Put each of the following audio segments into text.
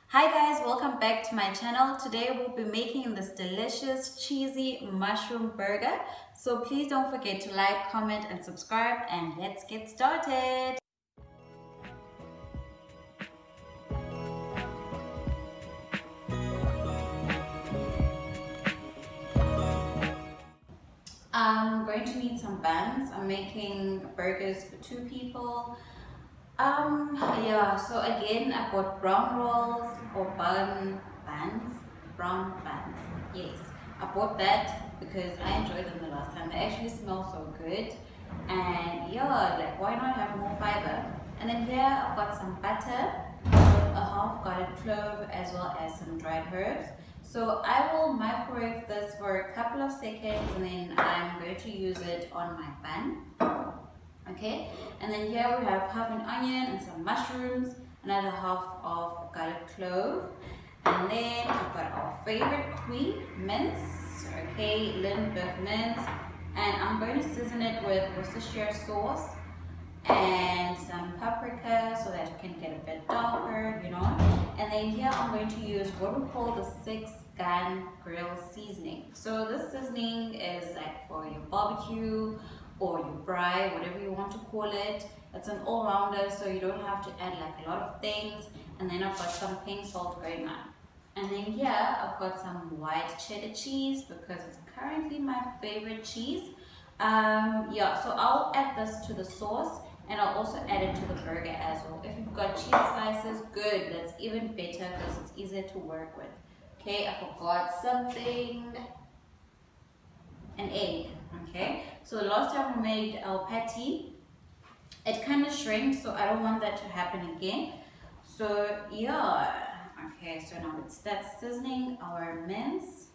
Hi guys, welcome back to my channel. Today we'll be making this delicious cheesy mushroom burger. So please don't forget to like, comment and subscribe, and let's get started. I'm going to need some buns. I'm making burgers for 2 people. Yeah, so again, I bought brown rolls or buns, brown buns. Yes, I bought that because I enjoyed them the last time. They actually smell so good, and yeah, like why not have more fiber? And then here I've got some butter, a half garlic clove, as well as some dried herbs. So I will microwave this for a couple of seconds, and then I'm going to use it on my bun. Okay, and then here we have half an onion and some mushrooms, another half of garlic clove, and then we've got our favorite queen, mince, okay, Limburg mince, and I'm going to season it with Worcestershire sauce and some paprika so that it can get a bit darker, and then here I'm going to use what we call the 6-gun grill seasoning. So this seasoning is like for your barbecue or your braai, whatever you want to call it. It's an all-rounder, so you don't have to add like a lot of things. And then I've got some pink salt going on. And then here I've got some white cheddar cheese because it's currently my favorite cheese. Yeah, so I'll add this to the sauce, and I'll also add it to the burger as well. If you've got cheese slices, good, that's even better because it's easier to work with. Okay, I forgot something, an egg. Okay, so the last time we made our patty, it kind of shrank, so I don't want that to happen again. So yeah, okay, so now let's start seasoning our mince.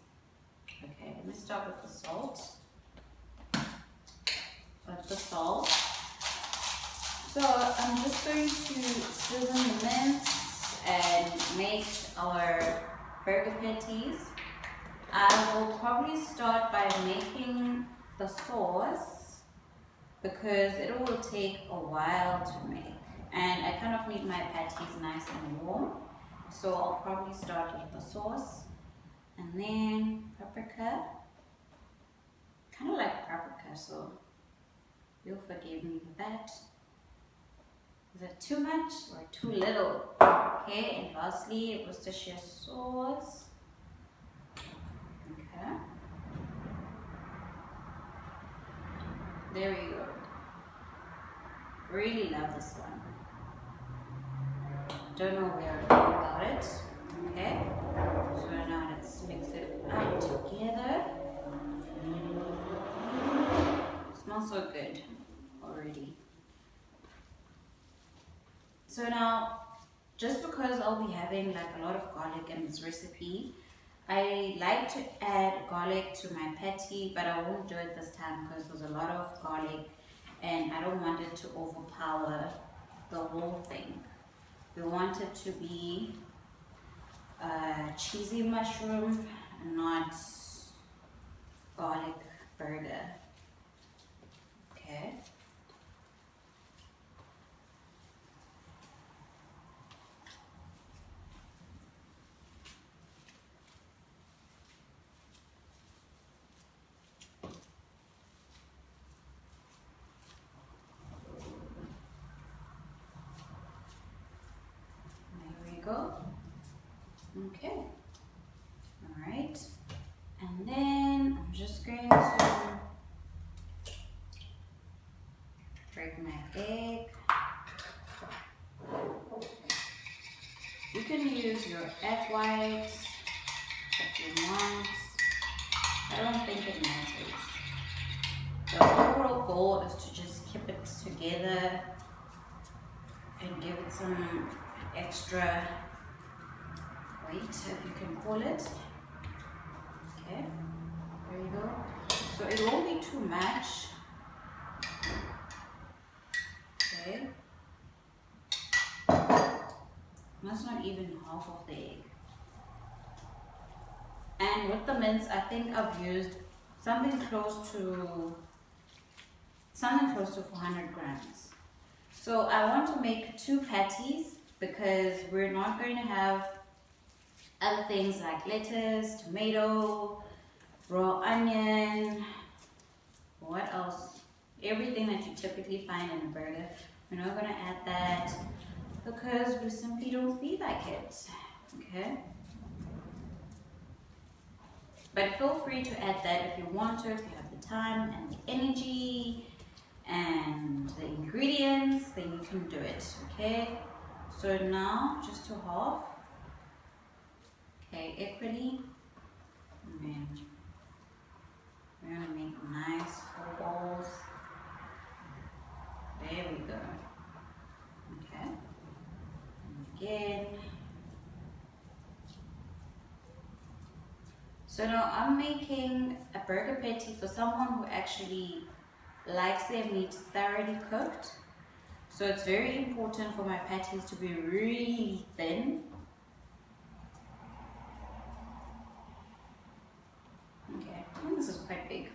Okay, let me start with the salt. So I'm just going to season the mince and make our burger patties. I will probably start by making the sauce because it will take a while to make, and I kind of need my patties nice and warm. So I'll probably start with the sauce and then paprika. Kind of like paprika, so you'll forgive me for that. Is it too much or too little? Okay, and lastly, Worcestershire sauce. Okay. There we go. Really love this one. Don't know where I'm going about it. Okay. So now let's mix it up together. Smells so good already. So now, just because I'll be having like a lot of garlic in this recipe, I like to add garlic to my patty, but I won't do it this time because there's a lot of garlic and I don't want it to overpower the whole thing. We want it to be a cheesy mushroom, not garlic burger. Okay. Go. Okay. All right. And then I'm just going to break my egg. You can use your egg whites if you want. I don't think it matters. The overall goal is to just keep it together and give it some extra weight, if you can call it. Okay, there you go. So it won't be too much. Okay, that's not even half of the egg. And with the mince, I think I've used something close to 400 grams. So I want to make 2 patties because we're not going to have Other things like lettuce, tomato, raw onion, what else? Everything that you typically find in a burger. We're not going to add that because we simply don't feel like it. Okay? But feel free to add that if you want to, if you have the time and the energy and the ingredients, then you can do it. Okay? So now just to half. Okay, equally. And then we're going to make nice full balls. There we go. Okay. And again. So now I'm making a burger patty for someone who actually likes their meat thoroughly cooked. So it's very important for my patties to be really thin. Okay, I think this is quite big.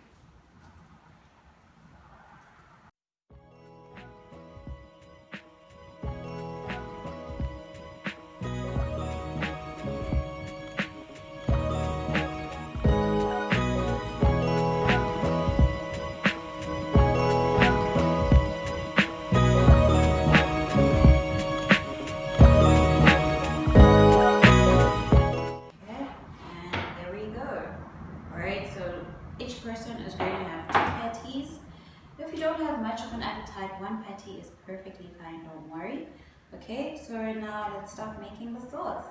Each person is going to have 2 patties. If you don't have much of an appetite, 1 patty is perfectly fine, don't worry. Okay, so now let's start making the sauce.